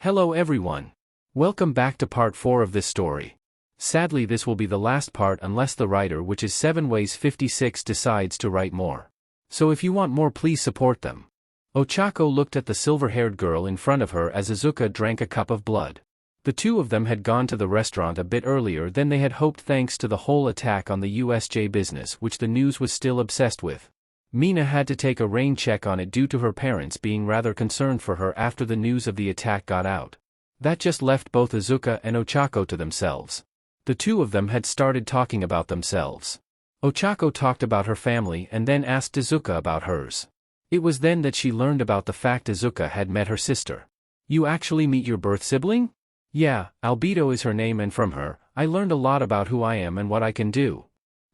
Hello everyone. Welcome back to part 4 of this story. Sadly, this will be the last part unless the writer, which is 7 Ways 56, decides to write more. So if you want more, please support them. Ochako looked at the silver-haired girl in front of her as Izuka drank a cup of blood. The two of them had gone to the restaurant a bit earlier than they had hoped thanks to the whole attack on the USJ business, which the news was still obsessed with. Mina had to take a rain check on it due to her parents being rather concerned for her after the news of the attack got out. That just left both Izuka and Ochako to themselves. The two of them had started talking about themselves. Ochako talked about her family and then asked Izuka about hers. It was then that she learned about the fact Izuka had met her sister. "You actually meet your birth sibling?" "Yeah, Albedo is her name, and from her, I learned a lot about who I am and what I can do."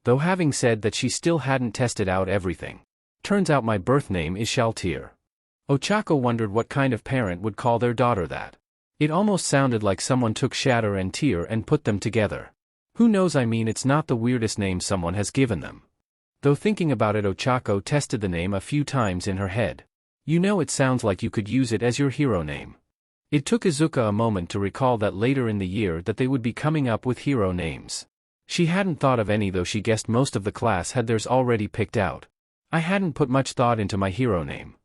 Though having said that, she still hadn't tested out everything. "Turns out my birth name is Shalltear." Ochako wondered what kind of parent would call their daughter that. It almost sounded like someone took shatter and tear and put them together. Who knows, I mean, it's not the weirdest name someone has given them. Though thinking about it, Ochako tested the name a few times in her head. You know, it sounds like you could use it as your hero name. It took Izuka a moment to recall that later in the year that they would be coming up with hero names. She hadn't thought of any, though she guessed most of the class had theirs already picked out. "I hadn't put much thought into my hero name."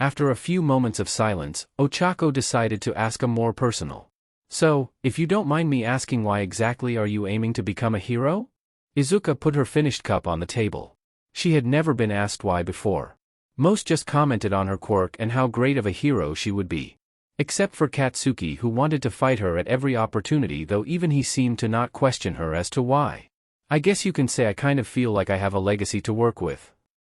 After a few moments of silence, Ochako decided to ask a more personal. "So, if you don't mind me asking, why exactly are you aiming to become a hero?" Izuka put her finished cup on the table. She had never been asked why before. Most just commented on her quirk and how great of a hero she would be. Except for Katsuki, who wanted to fight her at every opportunity, though even he seemed to not question her as to why. "I guess you can say I kind of feel like I have a legacy to work with."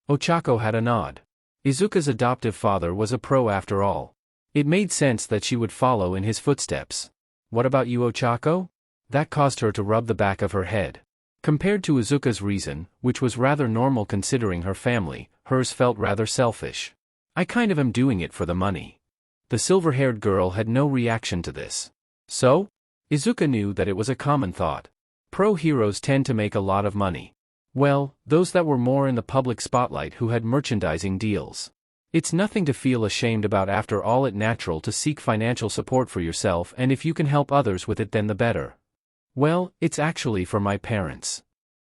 Ochako had a nod. Izuka's adoptive father was a pro after all. It made sense that she would follow in his footsteps. "What about you, Ochako?" That caused her to rub the back of her head. Compared to Izuka's reason, which was rather normal considering her family, hers felt rather selfish. "I kind of am doing it for the money." The silver-haired girl had no reaction to this. "So?" Izuka knew that it was a common thought. Pro heroes tend to make a lot of money. Well, those that were more in the public spotlight, who had merchandising deals. It's nothing to feel ashamed about. After all, it's natural to seek financial support for yourself, and if you can help others with it, then the better. "Well, it's actually for my parents."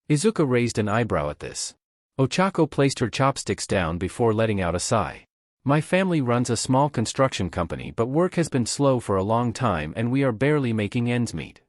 Izuka raised an eyebrow at this. Ochako placed her chopsticks down before letting out a sigh. "My family runs a small construction company, but work has been slow for a long time and we are barely making ends meet."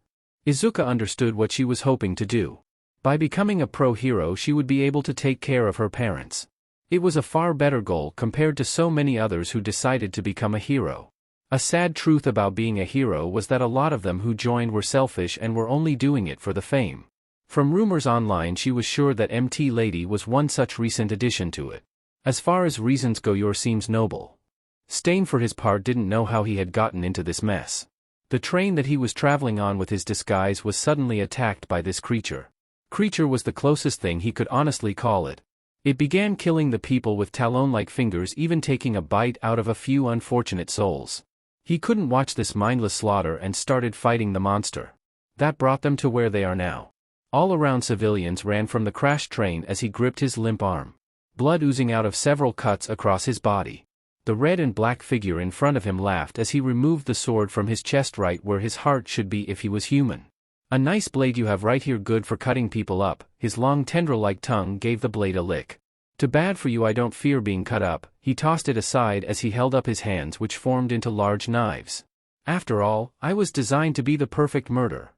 Izuka understood what she was hoping to do. By becoming a pro hero, she would be able to take care of her parents. It was a far better goal compared to so many others who decided to become a hero. A sad truth about being a hero was that a lot of them who joined were selfish and were only doing it for the fame. From rumors online, she was sure that MT Lady was one such recent addition to it. As far as reasons go, yours seems noble. Stain, for his part, didn't know how he had gotten into this mess. The train that he was traveling on with his disguise was suddenly attacked by this creature. Creature was the closest thing he could honestly call it. It began killing the people with talon-like fingers, even taking a bite out of a few unfortunate souls. He couldn't watch this mindless slaughter and started fighting the monster. That brought them to where they are now. All around, civilians ran from the crashed train as he gripped his limp arm. Blood oozing out of several cuts across his body. The red and black figure in front of him laughed as he removed the sword from his chest, right where his heart should be if he was human. "A nice blade you have right here, good for cutting people up." His long tendril-like tongue gave the blade a lick. "Too bad for you, I don't fear being cut up." He tossed it aside as he held up his hands, which formed into large knives. "After all, I was designed to be the perfect murder."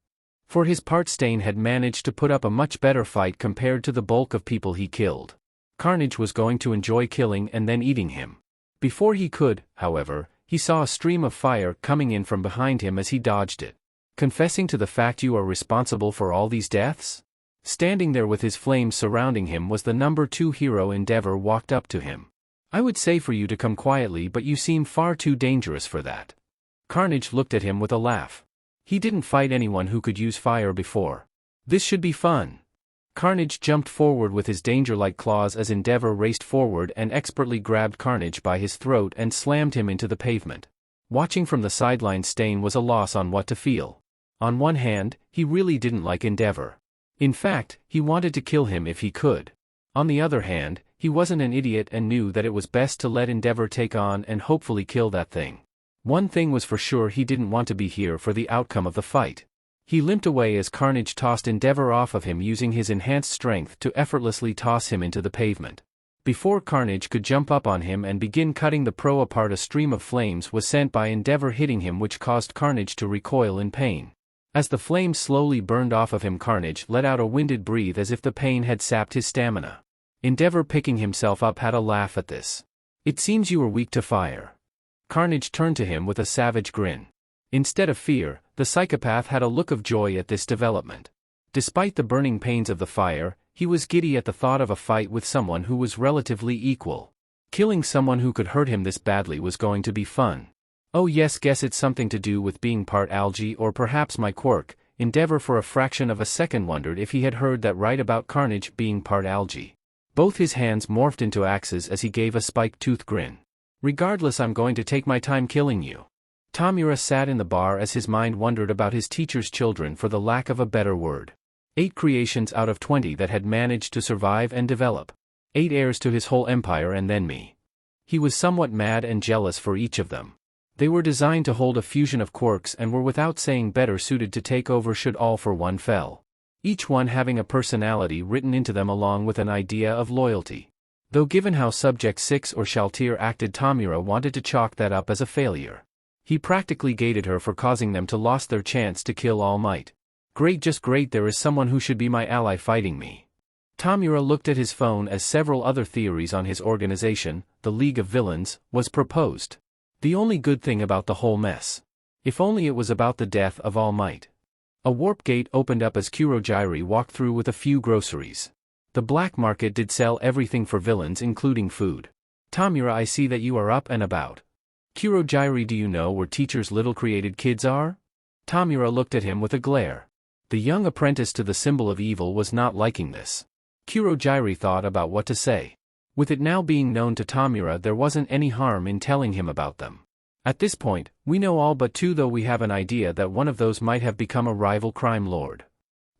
For his part, Stain had managed to put up a much better fight compared to the bulk of people he killed. Carnage was going to enjoy killing and then eating him. Before he could, however, he saw a stream of fire coming in from behind him as he dodged it. "Confessing to the fact you are responsible for all these deaths?" Standing there with his flames surrounding him was the number 2 hero. Endeavor walked up to him. "I would say for you to come quietly, but you seem far too dangerous for that." Carnage looked at him with a laugh. He didn't fight anyone who could use fire before. "This should be fun." Carnage jumped forward with his danger-like claws as Endeavor raced forward and expertly grabbed Carnage by his throat and slammed him into the pavement. Watching from the sidelines, Stain was a loss on what to feel. On one hand, he really didn't like Endeavor. In fact, he wanted to kill him if he could. On the other hand, he wasn't an idiot and knew that it was best to let Endeavor take on and hopefully kill that thing. One thing was for sure, he didn't want to be here for the outcome of the fight. He limped away as Carnage tossed Endeavor off of him, using his enhanced strength to effortlessly toss him into the pavement. Before Carnage could jump up on him and begin cutting the pro apart, a stream of flames was sent by Endeavor, hitting him, which caused Carnage to recoil in pain. As the flames slowly burned off of him, Carnage let out a winded breath as if the pain had sapped his stamina. Endeavor, picking himself up, had a laugh at this. "It seems you were weak to fire." Carnage turned to him with a savage grin. Instead of fear, the psychopath had a look of joy at this development. Despite the burning pains of the fire, he was giddy at the thought of a fight with someone who was relatively equal. Killing someone who could hurt him this badly was going to be fun. "Oh yes, guess it's something to do with being part algae, or perhaps my quirk." Endeavor for a fraction of a second wondered if he had heard that right about Carnage being part algae. Both his hands morphed into axes as he gave a spike-toothed grin. "Regardless, I'm going to take my time killing you." Tamura sat in the bar as his mind wondered about his teacher's children, for the lack of a better word. 8 creations out of 20 that had managed to survive and develop. 8 heirs to his whole empire, and then me. He was somewhat mad and jealous for each of them. They were designed to hold a fusion of quirks and were, without saying, better suited to take over should all for one fell. Each one having a personality written into them along with an idea of loyalty. Though given how Subject 6 or Shalltear acted, Tamura wanted to chalk that up as a failure. He practically gated her for causing them to lose their chance to kill All Might. "Great, just great, there is someone who should be my ally fighting me." Tamura looked at his phone as several other theories on his organization, the League of Villains, was proposed. The only good thing about the whole mess. If only it was about the death of All Might. A warp gate opened up as Kurogyri walked through with a few groceries. The black market did sell everything for villains, including food. "Tamura, I see that you are up and about. Kurogyri, do you know where teacher's little created kids are?" Tamura looked at him with a glare. The young apprentice to the symbol of evil was not liking this. Kurogyri thought about what to say. With it now being known to Tamura, there wasn't any harm in telling him about them. "At this point, we know all but 2, though we have an idea that one of those might have become a rival crime lord."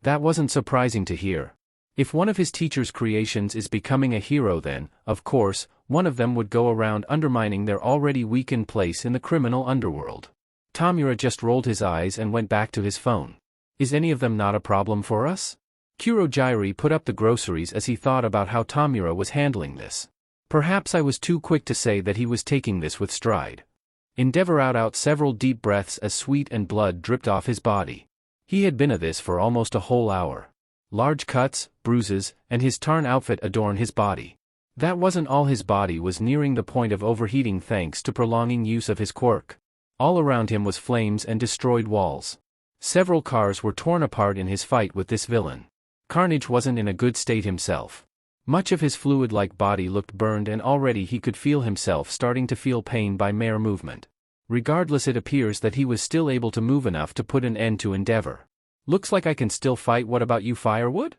That wasn't surprising to hear. If one of his teacher's creations is becoming a hero, then, of course, one of them would go around undermining their already weakened place in the criminal underworld. Tamura just rolled his eyes and went back to his phone. "Is any of them not a problem for us?" Kurogyri put up the groceries as he thought about how Tamura was handling this. Perhaps I was too quick to say that he was taking this with stride. Endeavor out several deep breaths as sweat and blood dripped off his body. He had been at this for almost a whole hour. Large cuts, bruises, and his tarn outfit adorn his body. That wasn't all, his body was nearing the point of overheating thanks to prolonging use of his quirk. All around him was flames and destroyed walls. Several cars were torn apart in his fight with this villain. Carnage wasn't in a good state himself. Much of his fluid-like body looked burned, and already he could feel himself starting to feel pain by mere movement. Regardless, it appears that he was still able to move enough to put an end to Endeavor. "Looks like I can still fight. What about you, Firewood?"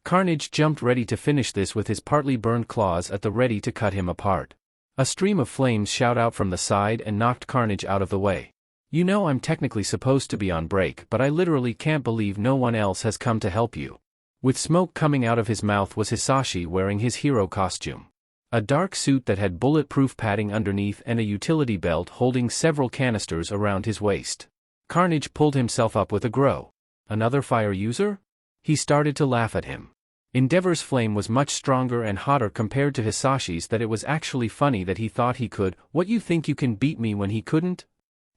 Carnage jumped, ready to finish this with his partly burned claws at the ready to cut him apart. A stream of flames shot out from the side and knocked Carnage out of the way. "You know, I'm technically supposed to be on break, but I literally can't believe no one else has come to help you." With smoke coming out of his mouth was Hisashi, wearing his hero costume. A dark suit that had bulletproof padding underneath and a utility belt holding several canisters around his waist. Carnage pulled himself up with a grow. "Another fire user?" He started to laugh at him. Endeavor's flame was much stronger and hotter compared to Hisashi's that it was actually funny that he thought he could. "What, you think you can beat me when he couldn't?"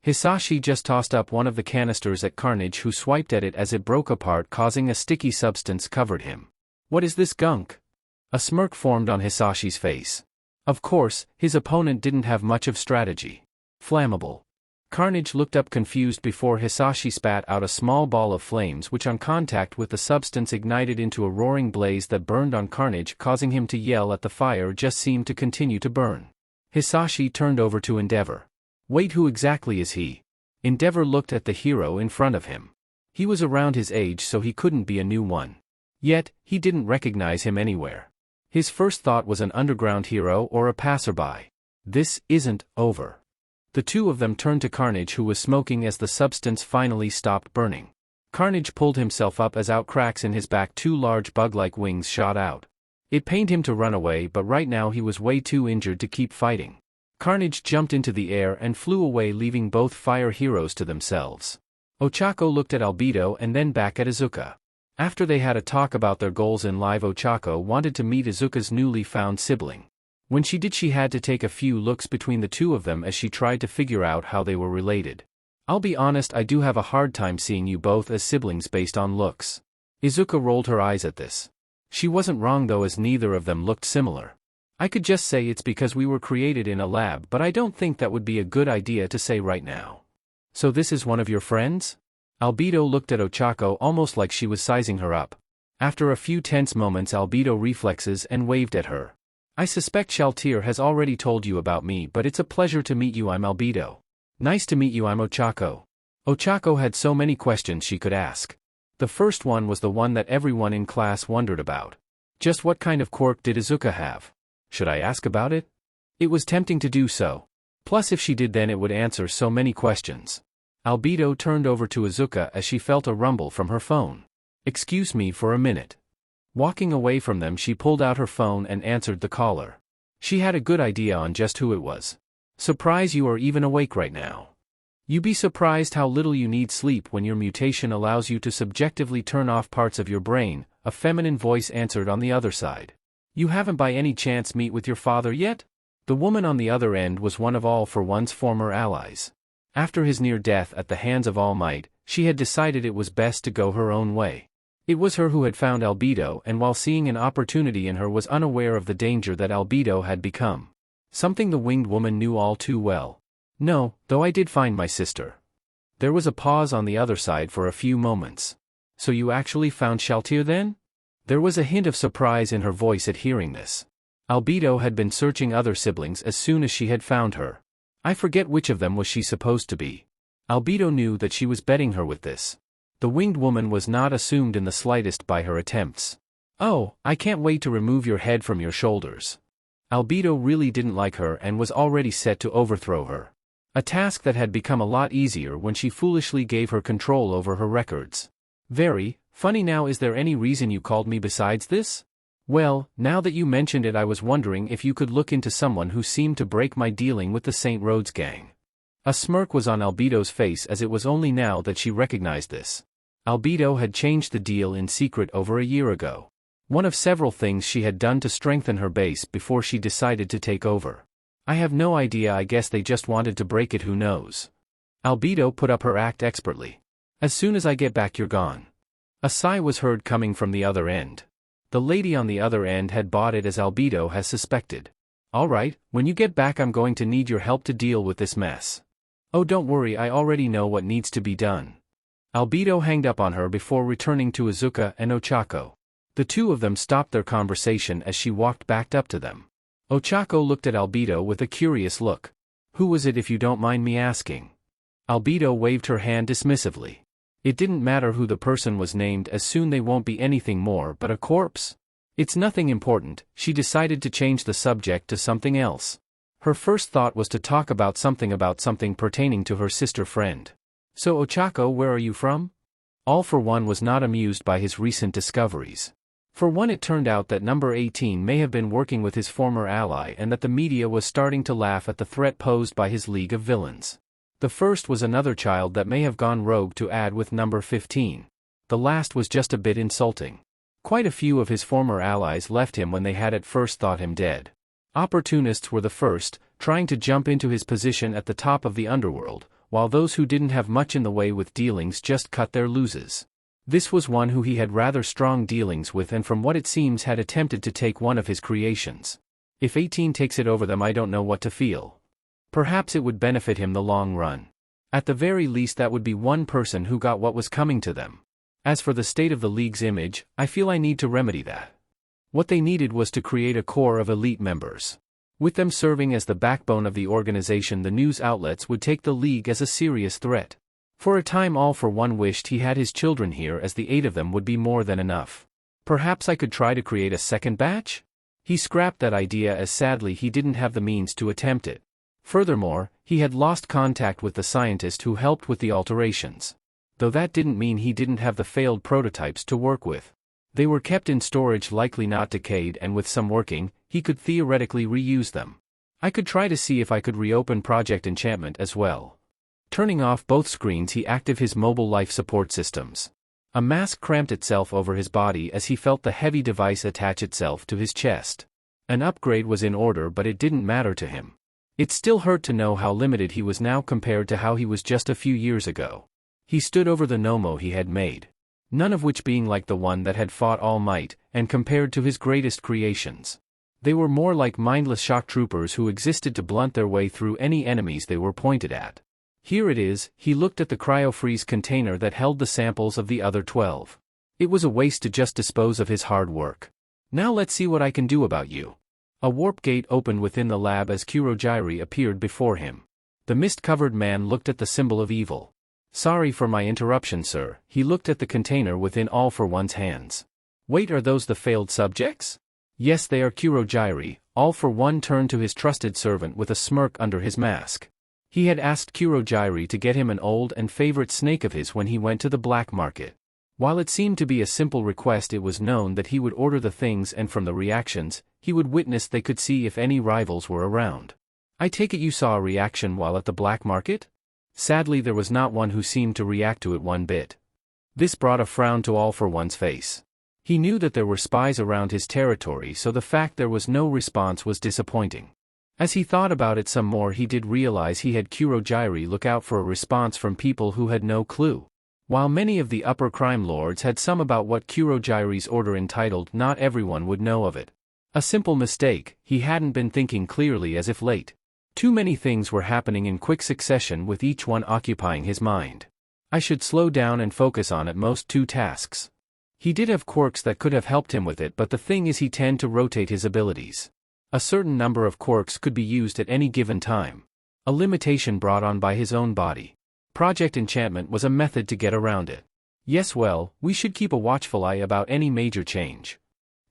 Hisashi just tossed up one of the canisters at Carnage, who swiped at it as it broke apart, causing a sticky substance covered him. "What is this gunk?" A smirk formed on Hisashi's face. Of course, his opponent didn't have much of strategy. "Flammable." Carnage looked up confused before Hisashi spat out a small ball of flames, which on contact with the substance ignited into a roaring blaze that burned on Carnage, causing him to yell at the fire just seemed to continue to burn. Hisashi turned over to Endeavor. "Wait, who exactly is he?" Endeavor looked at the hero in front of him. He was around his age, so he couldn't be a new one. Yet, he didn't recognize him anywhere. His first thought was an underground hero or a passerby. This isn't over. The two of them turned to Carnage, who was smoking as the substance finally stopped burning. Carnage pulled himself up as out cracks in his back 2 large bug-like wings shot out. It pained him to run away, but right now he was way too injured to keep fighting. Carnage jumped into the air and flew away, leaving both fire heroes to themselves. Ochako looked at Albedo and then back at Izuka. After they had a talk about their goals in life, Ochako wanted to meet Izuka's newly found sibling. When she did, she had to take a few looks between the two of them as she tried to figure out how they were related. I'll be honest, I do have a hard time seeing you both as siblings based on looks. Izuka rolled her eyes at this. She wasn't wrong though, as neither of them looked similar. I could just say it's because we were created in a lab, but I don't think that would be a good idea to say right now. So this is one of your friends? Albedo looked at Ochako almost like she was sizing her up. After a few tense moments, Albedo reflexes and waved at her. I suspect Shalltear has already told you about me, but it's a pleasure to meet you. I'm Albedo. Nice to meet you. I'm Ochako. Ochako had so many questions she could ask. The first one was the one that everyone in class wondered about. Just what kind of quirk did Izuka have? Should I ask about it? It was tempting to do so. Plus if she did, then it would answer so many questions. Albedo turned over to Izuka as she felt a rumble from her phone. Excuse me for a minute. Walking away from them, she pulled out her phone and answered the caller. She had a good idea on just who it was. Surprise, you are even awake right now. You be surprised how little you need sleep when your mutation allows you to subjectively turn off parts of your brain, a feminine voice answered on the other side. You haven't by any chance met with your father yet? The woman on the other end was one of All for One's former allies. After his near death at the hands of All Might, she had decided it was best to go her own way. It was her who had found Albedo, and while seeing an opportunity in her, was unaware of the danger that Albedo had become. Something the winged woman knew all too well. No, though I did find my sister. There was a pause on the other side for a few moments. So you actually found Shalltear then? There was a hint of surprise in her voice at hearing this. Albedo had been searching other siblings as soon as she had found her. I forget which of them was she supposed to be. Albedo knew that she was betting her with this. The winged woman was not assumed in the slightest by her attempts. Oh, I can't wait to remove your head from your shoulders. Albedo really didn't like her and was already set to overthrow her. A task that had become a lot easier when she foolishly gave her control over her records. Very funny. Now, is there any reason you called me besides this? Well, now that you mentioned it, I was wondering if you could look into someone who seemed to break my dealing with the St. Rhodes gang. A smirk was on Albedo's face, as it was only now that she recognized this. Albedo had changed the deal in secret over a year ago. One of several things she had done to strengthen her base before she decided to take over. I have no idea, I guess they just wanted to break it, who knows. Albedo put up her act expertly. As soon as I get back, you're gone. A sigh was heard coming from the other end. The lady on the other end had bought it, as Albedo has suspected. All right, when you get back I'm going to need your help to deal with this mess. Oh, don't worry, I already know what needs to be done. Albedo hanged up on her before returning to Izuka and Ochako. The two of them stopped their conversation as she walked back up to them. Ochako looked at Albedo with a curious look. Who was it, if you don't mind me asking? Albedo waved her hand dismissively. It didn't matter who the person was named, as soon they won't be anything more but a corpse. It's nothing important. She decided to change the subject to something else. Her first thought was to talk about something pertaining to her sister friend. So Ochako, where are you from? All for One was not amused by his recent discoveries. For one, it turned out that number 18 may have been working with his former ally, and that the media was starting to laugh at the threat posed by his League of Villains. The first was another child that may have gone rogue to add with number 15. The last was just a bit insulting. Quite a few of his former allies left him when they had at first thought him dead. Opportunists were the first, trying to jump into his position at the top of the underworld, while those who didn't have much in the way with dealings just cut their losses. This was one who he had rather strong dealings with, and from what it seems had attempted to take one of his creations. If 18 takes it over them, I don't know what to feel. Perhaps it would benefit him the long run. At the very least, that would be one person who got what was coming to them. As for the state of the League's image, I feel I need to remedy that. What they needed was to create a core of elite members. With them serving as the backbone of the organization, the news outlets would take the League as a serious threat. For a time, All for One wished he had his children here, as the 8 of them would be more than enough. Perhaps I could try to create a second batch? He scrapped that idea, as sadly he didn't have the means to attempt it. Furthermore, he had lost contact with the scientist who helped with the alterations. Though that didn't mean he didn't have the failed prototypes to work with. They were kept in storage, likely not decayed, and with some working, he could theoretically reuse them. I could try to see if I could reopen Project Enchantment as well. Turning off both screens, he activated his mobile life support systems. A mask cramped itself over his body as he felt the heavy device attach itself to his chest. An upgrade was in order, but it didn't matter to him. It still hurt to know how limited he was now compared to how he was just a few years ago. He stood over the Nomo he had made, none of which being like the one that had fought All Might, and compared to his greatest creations. They were more like mindless shock troopers who existed to blunt their way through any enemies they were pointed at. Here it is, he looked at the cryo-freeze container that held the samples of the other 12. It was a waste to just dispose of his hard work. Now let's see what I can do about you. A warp gate opened within the lab as Kurogyri appeared before him. The mist-covered man looked at the symbol of evil. Sorry for my interruption, sir. He looked at the container within All for One's hands. Wait, are those the failed subjects? Yes, they are, Kurogyri. All for One turned to his trusted servant with a smirk under his mask. He had asked Kurogyri to get him an old and favorite snake of his when he went to the black market. While it seemed to be a simple request, it was known that he would order the things, and from the reactions, he would witness they could see if any rivals were around. I take it you saw a reaction while at the black market? Sadly, there was not one who seemed to react to it one bit. This brought a frown to All for One's face. He knew that there were spies around his territory, so the fact there was no response was disappointing. As he thought about it some more, he did realize he had Kurogyri look out for a response from people who had no clue. While many of the upper crime lords had some about what Kurogyri's order entitled, not everyone would know of it. A simple mistake, he hadn't been thinking clearly as if late. Too many things were happening in quick succession with each one occupying his mind. I should slow down and focus on at most 2 tasks. He did have quirks that could have helped him with it, but the thing is he tended to rotate his abilities. A certain number of quirks could be used at any given time. A limitation brought on by his own body. Project Enchantment was a method to get around it. Yes, well, we should keep a watchful eye about any major change.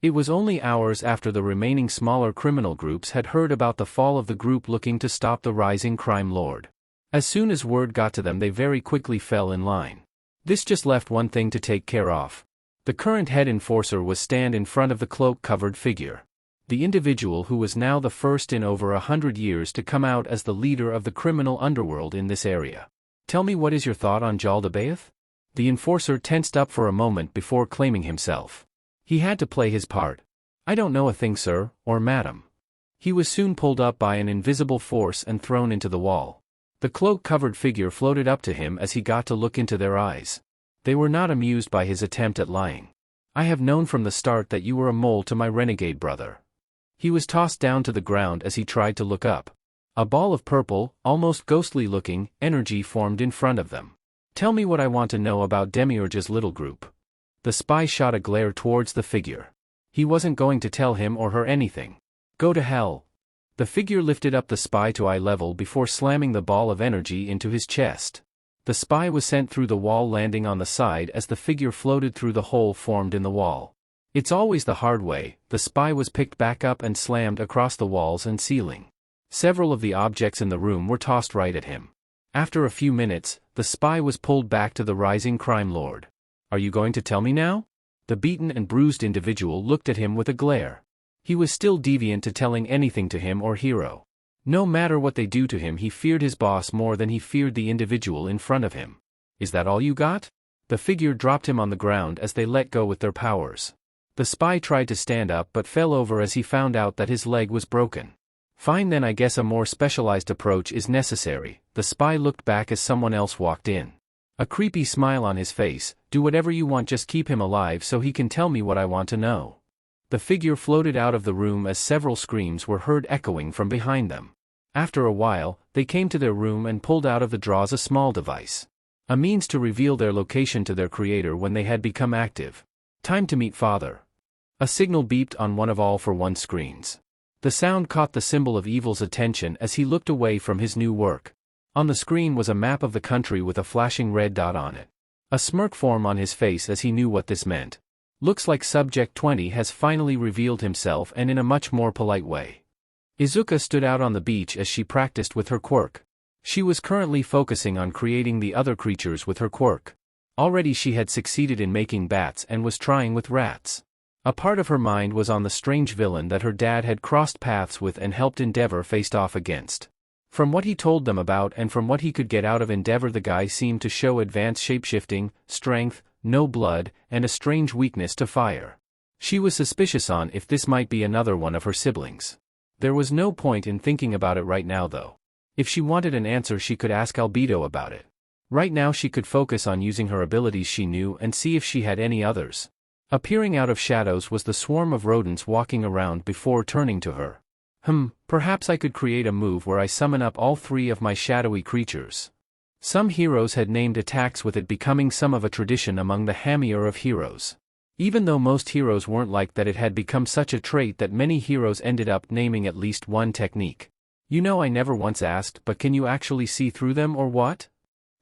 It was only hours after the remaining smaller criminal groups had heard about the fall of the group looking to stop the rising crime lord. As soon as word got to them, they very quickly fell in line. This just left one thing to take care of. The current head enforcer was stand in front of the cloak-covered figure. The individual who was now the first in over 100 years to come out as the leader of the criminal underworld in this area. Tell me, what is your thought on Jaldabaoth? The enforcer tensed up for a moment before claiming himself. He had to play his part. I don't know a thing, sir, or madam. He was soon pulled up by an invisible force and thrown into the wall. The cloak-covered figure floated up to him as he got to look into their eyes. They were not amused by his attempt at lying. I have known from the start that you were a mole to my renegade brother. He was tossed down to the ground as he tried to look up. A ball of purple, almost ghostly-looking, energy formed in front of them. Tell me what I want to know about Demiurge's little group. The spy shot a glare towards the figure. He wasn't going to tell him or her anything. Go to hell. The figure lifted up the spy to eye level before slamming the ball of energy into his chest. The spy was sent through the wall, landing on the side as the figure floated through the hole formed in the wall. It's always the hard way. The spy was picked back up and slammed across the walls and ceiling. Several of the objects in the room were tossed right at him. After a few minutes, the spy was pulled back to the rising crime lord. Are you going to tell me now? The beaten and bruised individual looked at him with a glare. He was still deviant to telling anything to him or Hero. No matter what they do to him, he feared his boss more than he feared the individual in front of him. Is that all you got? The figure dropped him on the ground as they let go with their powers. The spy tried to stand up but fell over as he found out that his leg was broken. Fine, then I guess a more specialized approach is necessary. The spy looked back as someone else walked in. A creepy smile on his face. Do whatever you want, just keep him alive so he can tell me what I want to know. The figure floated out of the room as several screams were heard echoing from behind them. After a while, they came to their room and pulled out of the drawers a small device. A means to reveal their location to their creator when they had become active. Time to meet father. A signal beeped on one of All for One screens. The sound caught the symbol of evil's attention as he looked away from his new work. On the screen was a map of the country with a flashing red dot on it. A smirk formed on his face as he knew what this meant. Looks like Subject 20 has finally revealed himself, and in a much more polite way. Izuka stood out on the beach as she practiced with her quirk. She was currently focusing on creating the other creatures with her quirk. Already she had succeeded in making bats and was trying with rats. A part of her mind was on the strange villain that her dad had crossed paths with and helped Endeavor faced off against. From what he told them about and from what he could get out of Endeavor, the guy seemed to show advanced shapeshifting, strength, no blood, and a strange weakness to fire. She was suspicious on if this might be another one of her siblings. There was no point in thinking about it right now though. If she wanted an answer she could ask Albedo about it. Right now she could focus on using her abilities she knew and see if she had any others. Appearing out of shadows was the swarm of rodents walking around before turning to her. Perhaps I could create a move where I summon up all 3 of my shadowy creatures. Some heroes had named attacks with it becoming some of a tradition among the Hamier of heroes. Even though most heroes weren't like that, it had become such a trait that many heroes ended up naming at least one technique. You know, I never once asked, but can you actually see through them or what?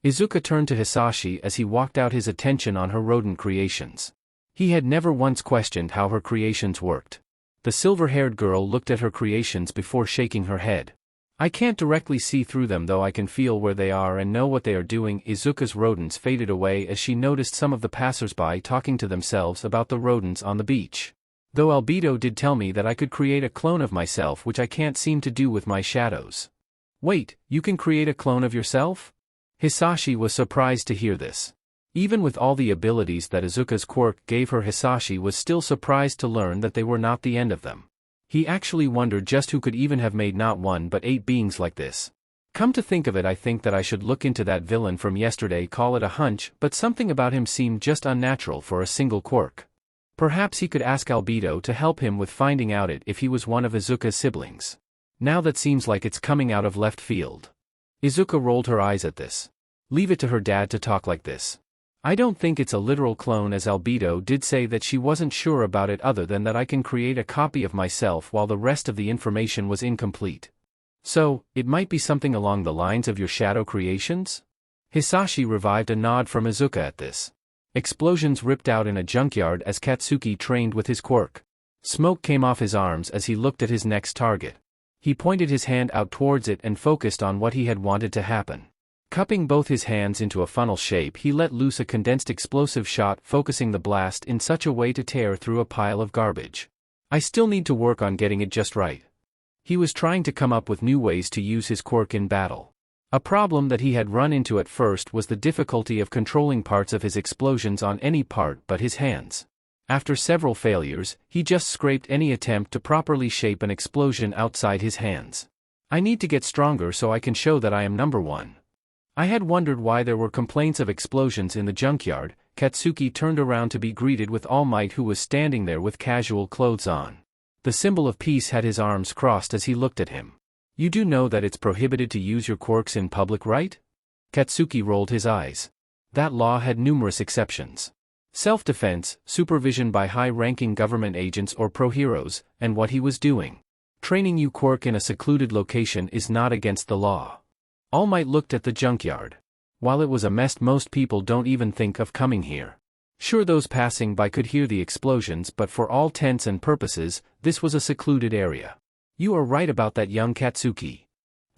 Izuka turned to Hisashi as he walked out, his attention on her rodent creations. He had never once questioned how her creations worked. The silver-haired girl looked at her creations before shaking her head. I can't directly see through them, though I can feel where they are and know what they are doing. Izuka's rodents faded away as she noticed some of the passers-by talking to themselves about the rodents on the beach. Though Albedo did tell me that I could create a clone of myself, which I can't seem to do with my shadows. Wait, you can create a clone of yourself? Hisashi was surprised to hear this. Even with all the abilities that Izuka's quirk gave her, Hisashi was still surprised to learn that they were not the end of them. He actually wondered just who could even have made not 1 but 8 beings like this. Come to think of it, I think that I should look into that villain from yesterday. Call it a hunch, but something about him seemed just unnatural for a single quirk. Perhaps he could ask Albedo to help him with finding out if he was one of Izuka's siblings. Now that seems like it's coming out of left field. Izuka rolled her eyes at this. Leave it to her dad to talk like this. I don't think it's a literal clone, as Albedo did say that she wasn't sure about it, other than that I can create a copy of myself while the rest of the information was incomplete. So, it might be something along the lines of your shadow creations? Hisashi revived a nod from Izuka at this. Explosions ripped out in a junkyard as Katsuki trained with his quirk. Smoke came off his arms as he looked at his next target. He pointed his hand out towards it and focused on what he had wanted to happen. Cupping both his hands into a funnel shape, he let loose a condensed explosive shot, focusing the blast in such a way to tear through a pile of garbage. I still need to work on getting it just right. He was trying to come up with new ways to use his quirk in battle. A problem that he had run into at first was the difficulty of controlling parts of his explosions on any part but his hands. After several failures, he just scraped any attempt to properly shape an explosion outside his hands. I need to get stronger so I can show that I am number 1. I had wondered why there were complaints of explosions in the junkyard. Katsuki turned around to be greeted with All Might, who was standing there with casual clothes on. The symbol of peace had his arms crossed as he looked at him. You do know that it's prohibited to use your quirks in public, right? Katsuki rolled his eyes. That law had numerous exceptions. Self-defense, supervision by high-ranking government agents or pro-heroes, and what he was doing. Training you quirk in a secluded location is not against the law. All Might looked at the junkyard. While it was a mess, most people don't even think of coming here. Sure, those passing by could hear the explosions, but for all intents and purposes, this was a secluded area. You are right about that, young Katsuki.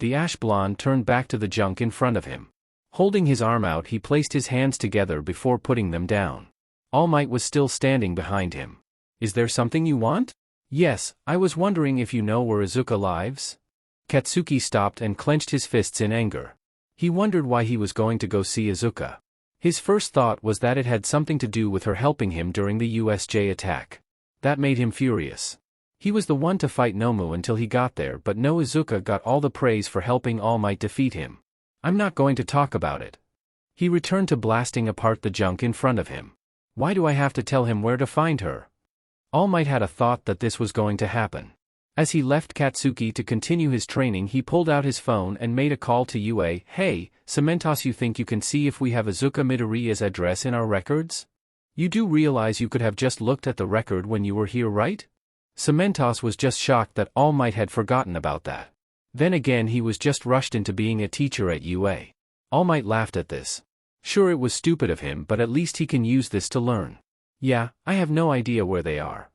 The ash blonde turned back to the junk in front of him. Holding his arm out, he placed his hands together before putting them down. All Might was still standing behind him. Is there something you want? Yes, I was wondering if you know where Izuka lives? Katsuki stopped and clenched his fists in anger. He wondered why he was going to go see Izuka. His first thought was that it had something to do with her helping him during the USJ attack. That made him furious. He was the one to fight Nomu until he got there, but no, Izuka got all the praise for helping All Might defeat him. I'm not going to talk about it. He returned to blasting apart the junk in front of him. Why do I have to tell him where to find her? All Might had a thought that this was going to happen. As he left Katsuki to continue his training, he pulled out his phone and made a call to UA. Hey, Cementos, you think you can see if we have Izuka Midoriya's address in our records? You do realize you could have just looked at the record when you were here, right? Cementos was just shocked that All Might had forgotten about that. Then again, he was just rushed into being a teacher at UA. All Might laughed at this. Sure, it was stupid of him, but at least he can use this to learn. Yeah, I have no idea where they are.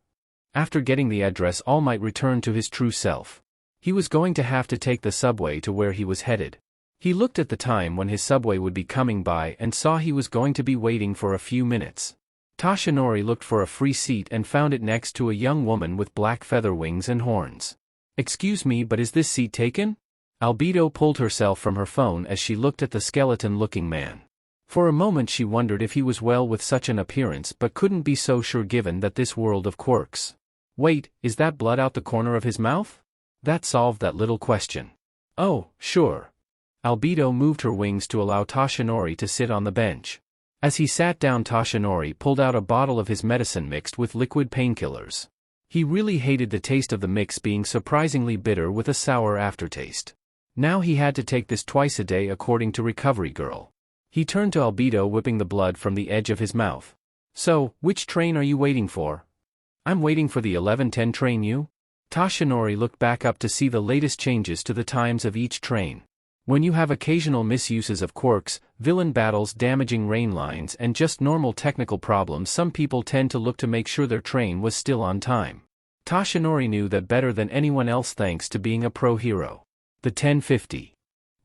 After getting the address, All Might returned to his true self. He was going to have to take the subway to where he was headed. He looked at the time when his subway would be coming by and saw he was going to be waiting for a few minutes. Tashinori looked for a free seat and found it next to a young woman with black feather wings and horns. "Excuse me, but is this seat taken?" Albedo pulled herself from her phone as she looked at the skeleton-looking man. For a moment she wondered if he was well with such an appearance but couldn't be so sure given that this world of quirks. Wait, is that blood out the corner of his mouth? That solved that little question. Oh, sure. Albedo moved her wings to allow Tashinori to sit on the bench. As he sat down, Tashinori pulled out a bottle of his medicine mixed with liquid painkillers. He really hated the taste of the mix being surprisingly bitter with a sour aftertaste. Now he had to take this twice a day according to Recovery Girl. He turned to Albedo, whipping the blood from the edge of his mouth. "So, which train are you waiting for?" "I'm waiting for the 11:10 train. You?" Tashinori looked back up to see the latest changes to the times of each train. When you have occasional misuses of quirks, villain battles, damaging rain lines, and just normal technical problems, some people tend to look to make sure their train was still on time. Tashinori knew that better than anyone else thanks to being a pro hero. The 10:50.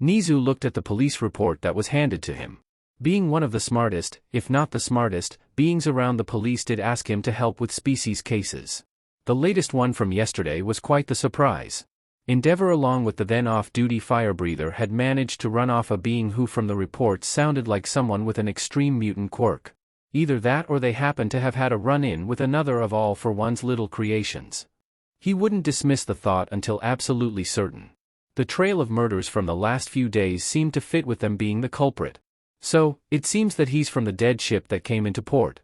Nizu looked at the police report that was handed to him. Being one of the smartest, if not the smartest, beings around, the police did ask him to help with species cases. The latest one from yesterday was quite the surprise. Endeavor, along with the then off-duty fire breather, had managed to run off a being who from the reports sounded like someone with an extreme mutant quirk. Either that or they happened to have had a run-in with another of All for One's little creations. He wouldn't dismiss the thought until absolutely certain. The trail of murders from the last few days seemed to fit with them being the culprit. So, it seems that he's from the dead ship that came into port.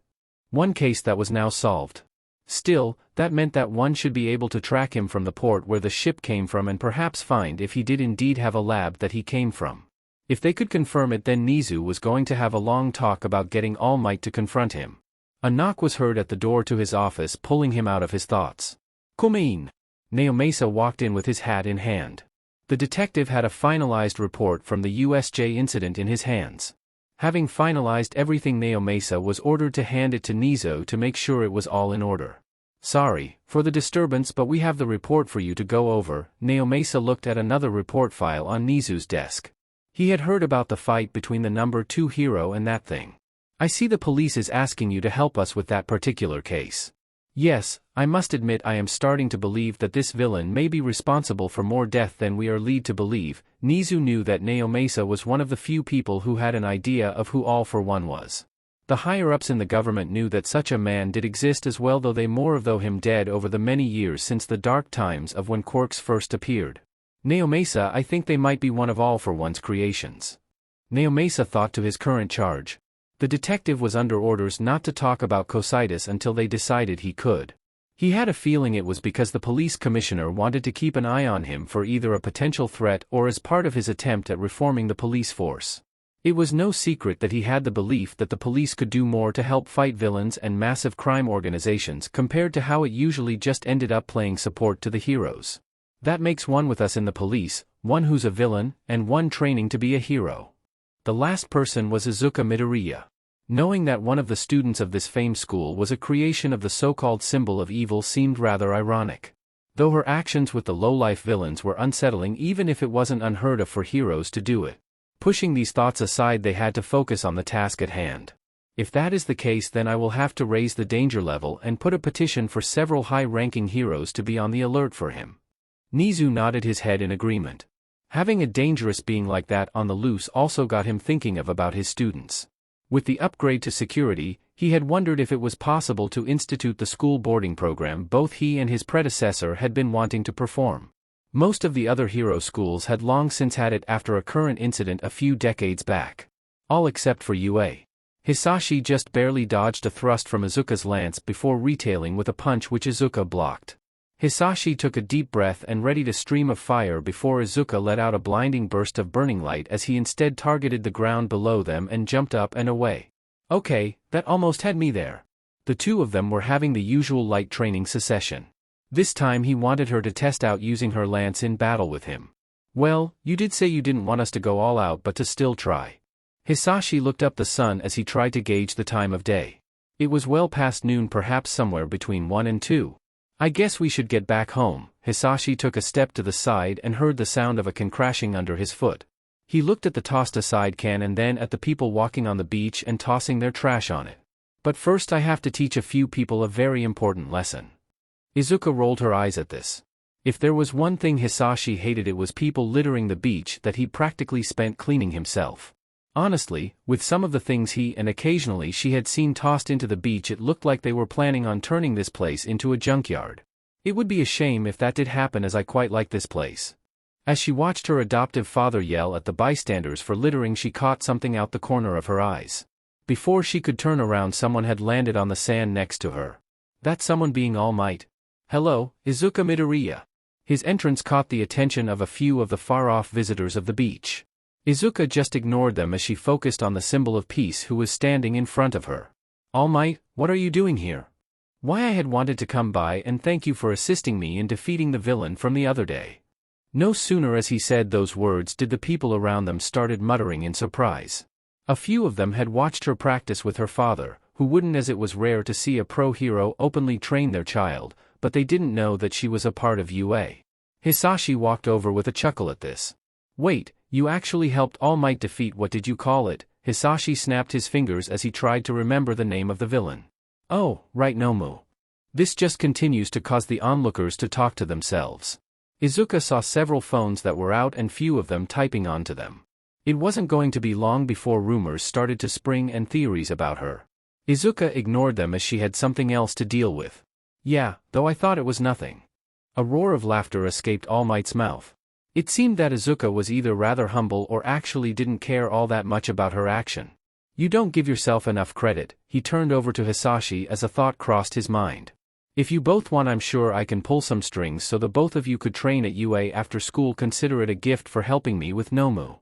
One case that was now solved. Still, that meant that one should be able to track him from the port where the ship came from and perhaps find if he did indeed have a lab that he came from. If they could confirm it, then Nizu was going to have a long talk about getting All Might to confront him. A knock was heard at the door to his office, pulling him out of his thoughts. "Come in." Naomasa walked in with his hat in hand. The detective had a finalized report from the USJ incident in his hands. Having finalized everything, Naomasa was ordered to hand it to Nizu to make sure it was all in order. "Sorry for the disturbance, but we have the report for you to go over." Naomasa looked at another report file on Nizu's desk. He had heard about the fight between the number 2 hero and that thing. "I see the police is asking you to help us with that particular case." "Yes, I must admit I am starting to believe that this villain may be responsible for more death than we are led to believe." Nizu knew that Naomasa was one of the few people who had an idea of who All for One was. The higher-ups in the government knew that such a man did exist as well, though they more of though him dead over the many years since the dark times of when quirks first appeared. "Naomasa, I think they might be one of All for One's creations." Naomasa thought to his current charge. The detective was under orders not to talk about Cositus until they decided he could. He had a feeling it was because the police commissioner wanted to keep an eye on him for either a potential threat or as part of his attempt at reforming the police force. It was no secret that he had the belief that the police could do more to help fight villains and massive crime organizations compared to how it usually just ended up playing support to the heroes. That makes one with us in the police, one who's a villain, and one training to be a hero. The last person was Izuka Midoriya. Knowing that one of the students of this famed school was a creation of the so-called symbol of evil seemed rather ironic. Though her actions with the low-life villains were unsettling, even if it wasn't unheard of for heroes to do it. Pushing these thoughts aside, they had to focus on the task at hand. If that is the case, then I will have to raise the danger level and put a petition for several high-ranking heroes to be on the alert for him. Nizu nodded his head in agreement. Having a dangerous being like that on the loose also got him thinking about his students. With the upgrade to security, he had wondered if it was possible to institute the school boarding program both he and his predecessor had been wanting to perform. Most of the other hero schools had long since had it after a current incident a few decades back. All except for UA. Hisashi just barely dodged a thrust from Izuka's lance before retailing with a punch which Izuka blocked. Hisashi took a deep breath and readied a stream of fire before Izuka let out a blinding burst of burning light as he instead targeted the ground below them and jumped up and away. Okay, that almost had me there. The two of them were having the usual light training session. This time he wanted her to test out using her lance in battle with him. Well, you did say you didn't want us to go all out but to still try. Hisashi looked up the sun as he tried to gauge the time of day. It was well past noon, perhaps somewhere between 1 and 2. I guess we should get back home. Hisashi took a step to the side and heard the sound of a can crashing under his foot. He looked at the tossed aside can and then at the people walking on the beach and tossing their trash on it. But first I have to teach a few people a very important lesson. Izuka rolled her eyes at this. If there was one thing Hisashi hated, it was people littering the beach that he practically spent cleaning himself. Honestly, with some of the things he and occasionally she had seen tossed into the beach, it looked like they were planning on turning this place into a junkyard. It would be a shame if that did happen, as I quite like this place. As she watched her adoptive father yell at the bystanders for littering, she caught something out the corner of her eyes. Before she could turn around, someone had landed on the sand next to her. That someone being All Might. Hello, Izuka Midoriya. His entrance caught the attention of a few of the far-off visitors of the beach. Izuka just ignored them as she focused on the symbol of peace who was standing in front of her. All Might, what are you doing here? Why, I had wanted to come by and thank you for assisting me in defeating the villain from the other day. No sooner as he said those words did the people around them started muttering in surprise. A few of them had watched her practice with her father, who wouldn't, as it was rare to see a pro hero openly train their child, but they didn't know that she was a part of UA. Hisashi walked over with a chuckle at this. Wait, you actually helped All Might defeat, what did you call it? Hisashi snapped his fingers as he tried to remember the name of the villain. Oh, right, Nomu. This just continues to cause the onlookers to talk to themselves. Izuka saw several phones that were out and few of them typing onto them. It wasn't going to be long before rumors started to spring and theories about her. Izuka ignored them as she had something else to deal with. Yeah, though I thought it was nothing. A roar of laughter escaped All Might's mouth. It seemed that Izuka was either rather humble or actually didn't care all that much about her action. You don't give yourself enough credit. He turned over to Hisashi as a thought crossed his mind. If you both want, I'm sure I can pull some strings so the both of you could train at UA after school. Consider it a gift for helping me with Nomu.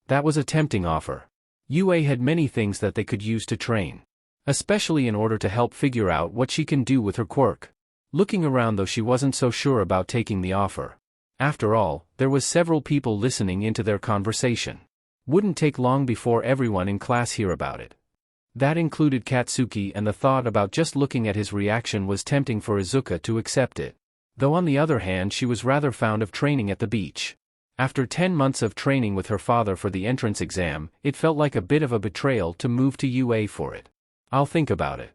That was a tempting offer. UA had many things that they could use to train, especially in order to help figure out what she can do with her quirk. Looking around though, she wasn't so sure about taking the offer. After all, there was several people listening into their conversation. Wouldn't take long before everyone in class hear about it. That included Katsuki, and the thought about just looking at his reaction was tempting for Izuka to accept it. Though on the other hand, she was rather fond of training at the beach. After 10 months of training with her father for the entrance exam, it felt like a bit of a betrayal to move to UA for it. I'll think about it.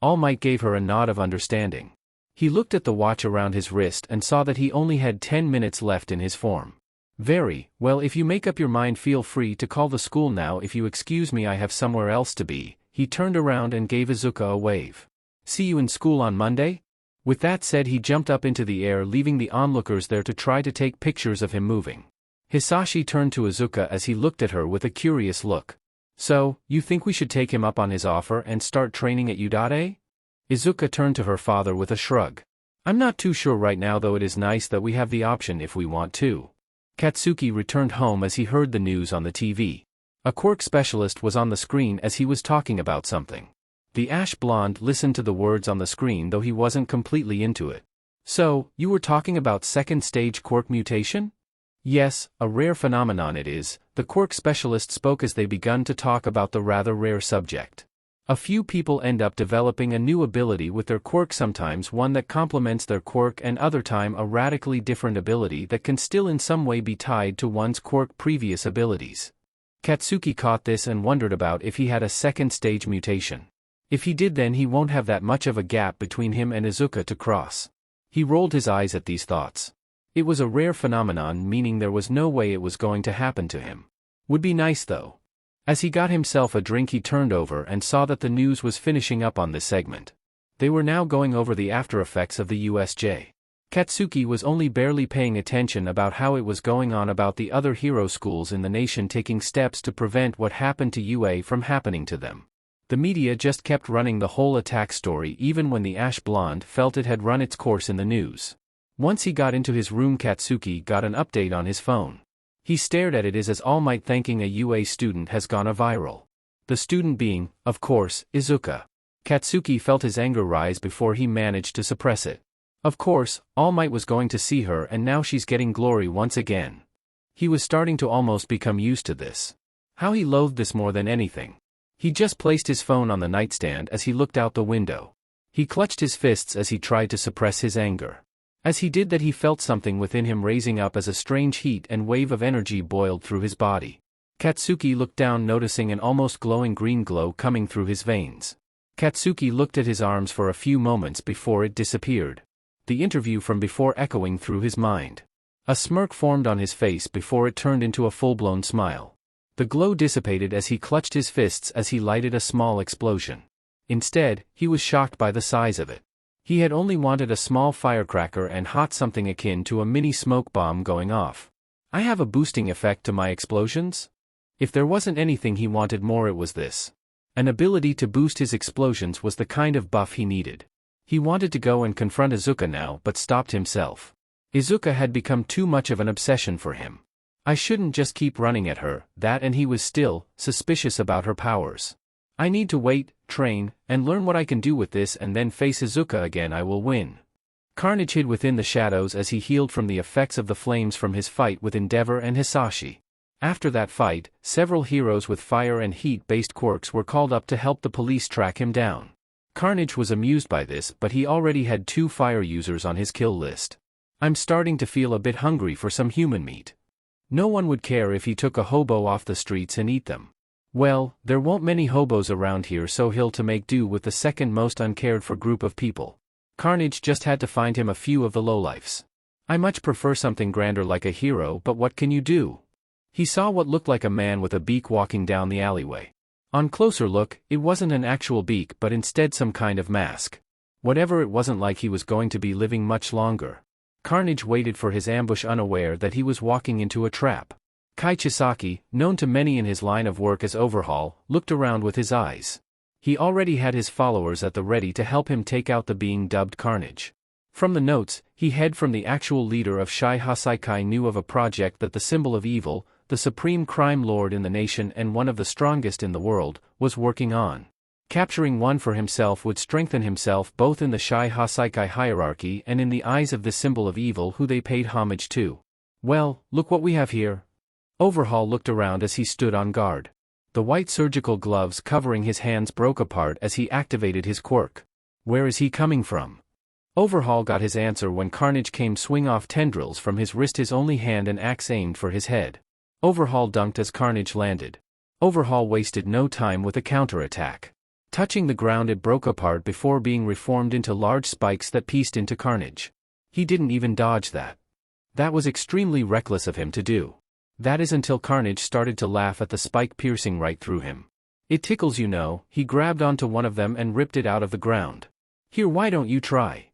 All Might gave her a nod of understanding. He looked at the watch around his wrist and saw that he only had 10 minutes left in his form. Very well, if you make up your mind, feel free to call the school now. If you excuse me, I have somewhere else to be. He turned around and gave Izuka a wave. See you in school on Monday? With that said, he jumped up into the air, leaving the onlookers there to try to take pictures of him moving. Hisashi turned to Izuka as he looked at her with a curious look. So, you think we should take him up on his offer and start training at UA? Izuka turned to her father with a shrug. I'm not too sure right now, though it is nice that we have the option if we want to. Katsuki returned home as he heard the news on the TV. A quirk specialist was on the screen as he was talking about something. The ash blonde listened to the words on the screen, though he wasn't completely into it. So, you were talking about second stage quirk mutation? Yes, a rare phenomenon it is, the quirk specialist spoke as they begun to talk about the rather rare subject. A few people end up developing a new ability with their quirk, sometimes one that complements their quirk, and other time a radically different ability that can still in some way be tied to one's quirk previous abilities. Katsuki caught this and wondered about if he had a second stage mutation. If he did, then he won't have that much of a gap between him and Izuka to cross. He rolled his eyes at these thoughts. It was a rare phenomenon, meaning there was no way it was going to happen to him. Would be nice though. As he got himself a drink, he turned over and saw that the news was finishing up on this segment. They were now going over the after effects of the USJ. Katsuki was only barely paying attention about how it was going on about the other hero schools in the nation taking steps to prevent what happened to UA from happening to them. The media just kept running the whole attack story, even when the ash blonde felt it had run its course in the news. Once he got into his room, Katsuki got an update on his phone. He stared at it as All Might thanking a UA student has gone viral. The student being, of course, Izuka. Katsuki felt his anger rise before he managed to suppress it. Of course, All Might was going to see her, and now she's getting glory once again. He was starting to almost become used to this. How he loathed this more than anything. He just placed his phone on the nightstand as he looked out the window. He clutched his fists as he tried to suppress his anger. As he did that, he felt something within him raising up as a strange heat and wave of energy boiled through his body. Katsuki looked down, noticing an almost glowing green glow coming through his veins. Katsuki looked at his arms for a few moments before it disappeared. The interview from before echoing through his mind. A smirk formed on his face before it turned into a full-blown smile. The glow dissipated as he clutched his fists as he lighted a small explosion. Instead, he was shocked by the size of it. He had only wanted a small firecracker and hot something akin to a mini smoke bomb going off. I have a boosting effect to my explosions? If there wasn't anything he wanted more, it was this. An ability to boost his explosions was the kind of buff he needed. He wanted to go and confront Izuka now but stopped himself. Izuka had become too much of an obsession for him. I shouldn't just keep running at her, and he was still suspicious about her powers. I need to wait, train, and learn what I can do with this and then face Izuka again. I will win. Carnage hid within the shadows as he healed from the effects of the flames from his fight with Endeavor and Hisashi. After that fight, several heroes with fire and heat-based quirks were called up to help the police track him down. Carnage was amused by this, but he already had 2 fire users on his kill list. I'm starting to feel a bit hungry for some human meat. No one would care if he took a hobo off the streets and eat them. Well, there won't many hobos around here, so he'll to make do with the second most uncared for group of people. Carnage just had to find him a few of the lowlifes. I much prefer something grander like a hero, but what can you do? He saw what looked like a man with a beak walking down the alleyway. On closer look, it wasn't an actual beak but instead some kind of mask. Whatever, it wasn't like he was going to be living much longer. Carnage waited for his ambush, unaware that he was walking into a trap. Kai Chisaki, known to many in his line of work as Overhaul, looked around with his eyes. He already had his followers at the ready to help him take out the being dubbed Carnage. From the notes, he had from the actual leader of Shai Hasaikai knew of a project that the symbol of evil, the supreme crime lord in the nation and one of the strongest in the world, was working on. Capturing one for himself would strengthen himself both in the Shai Hasaikai hierarchy and in the eyes of this symbol of evil who they paid homage to. Well, look what we have here. Overhaul looked around as he stood on guard. The white surgical gloves covering his hands broke apart as he activated his quirk. Where is he coming from? Overhaul got his answer when Carnage came swing off tendrils from his wrist, his only hand and axe aimed for his head. Overhaul dunked as Carnage landed. Overhaul wasted no time with a counterattack. Touching the ground, it broke apart before being reformed into large spikes that pieced into Carnage. He didn't even dodge that. That was extremely reckless of him to do. That is until Carnage started to laugh at the spike piercing right through him. It tickles, you know. He grabbed onto one of them and ripped it out of the ground. Here, why don't you try?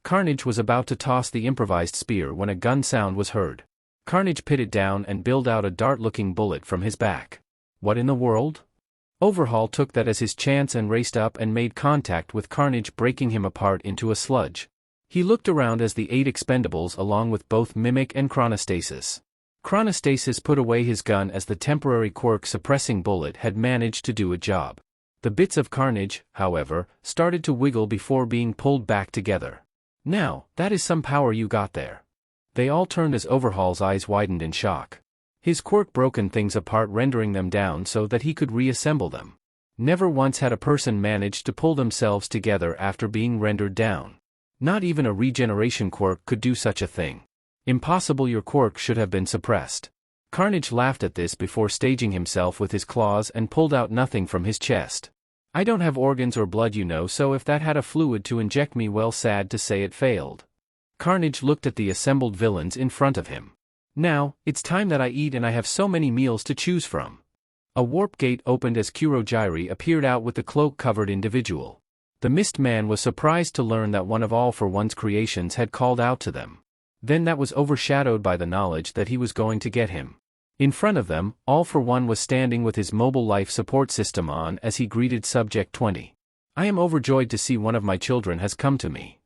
Carnage was about to toss the improvised spear when a gun sound was heard. Carnage put it down and billed out a dart-looking bullet from his back. What in the world? Overhaul took that as his chance and raced up and made contact with Carnage, breaking him apart into a sludge. He looked around as the 8 expendables along with both Mimic and Chronostasis. Chronostasis put away his gun as the temporary quirk-suppressing bullet had managed to do a job. The bits of Carnage, however, started to wiggle before being pulled back together. Now, that is some power you got there. They all turned as Overhaul's eyes widened in shock. His quirk broken things apart, rendering them down so that he could reassemble them. Never once had a person managed to pull themselves together after being rendered down. Not even a regeneration quirk could do such a thing. Impossible, your quirk should have been suppressed. Carnage laughed at this before staging himself with his claws and pulled out nothing from his chest. I don't have organs or blood, you know, so if that had a fluid to inject me, well, sad to say it failed. Carnage looked at the assembled villains in front of him. Now, it's time that I eat, and I have so many meals to choose from. A warp gate opened as Kurogyri appeared out with the cloak-covered individual. The Mist Man was surprised to learn that one of All for One's creations had called out to them. Then that was overshadowed by the knowledge that he was going to get him. In front of them, All for One was standing with his mobile life support system on as he greeted Subject 20. I am overjoyed to see one of my children has come to me.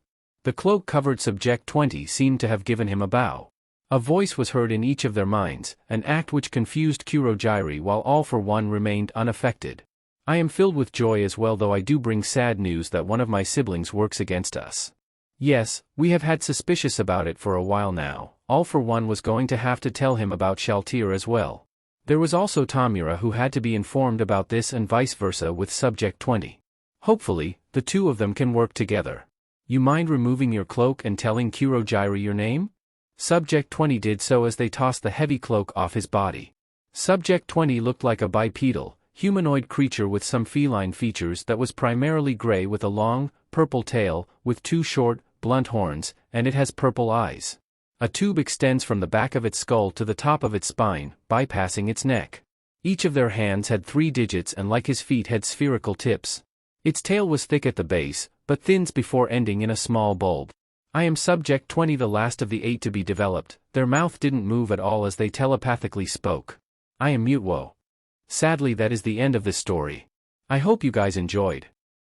The cloak-covered Subject 20 seemed to have given him a bow. A voice was heard in each of their minds, an act which confused Kurogyri while All for One remained unaffected. I am filled with joy as well, though I do bring sad news that one of my siblings works against us. Yes, we have had suspicious about it for a while now. All for One was going to have to tell him about shalltear as well. There was also Tamura who had to be informed about this and vice versa with Subject 20. Hopefully, the two of them can work together. You mind removing your cloak and telling Kurogyri your name? Subject 20 did so as they tossed the heavy cloak off his body. Subject 20 looked like a bipedal, Humanoid creature with some feline features that was primarily gray with a long, purple tail, with 2 short, blunt horns, and it has purple eyes. A tube extends from the back of its skull to the top of its spine, bypassing its neck. Each of their hands had 3 digits and like his feet had spherical tips. Its tail was thick at the base, but thins before ending in a small bulb. I am Subject 20, the last of the 8 to be developed. Their mouth didn't move at all as they telepathically spoke. I am Mutewo. Sadly, that is the end of this story. I hope you guys enjoyed.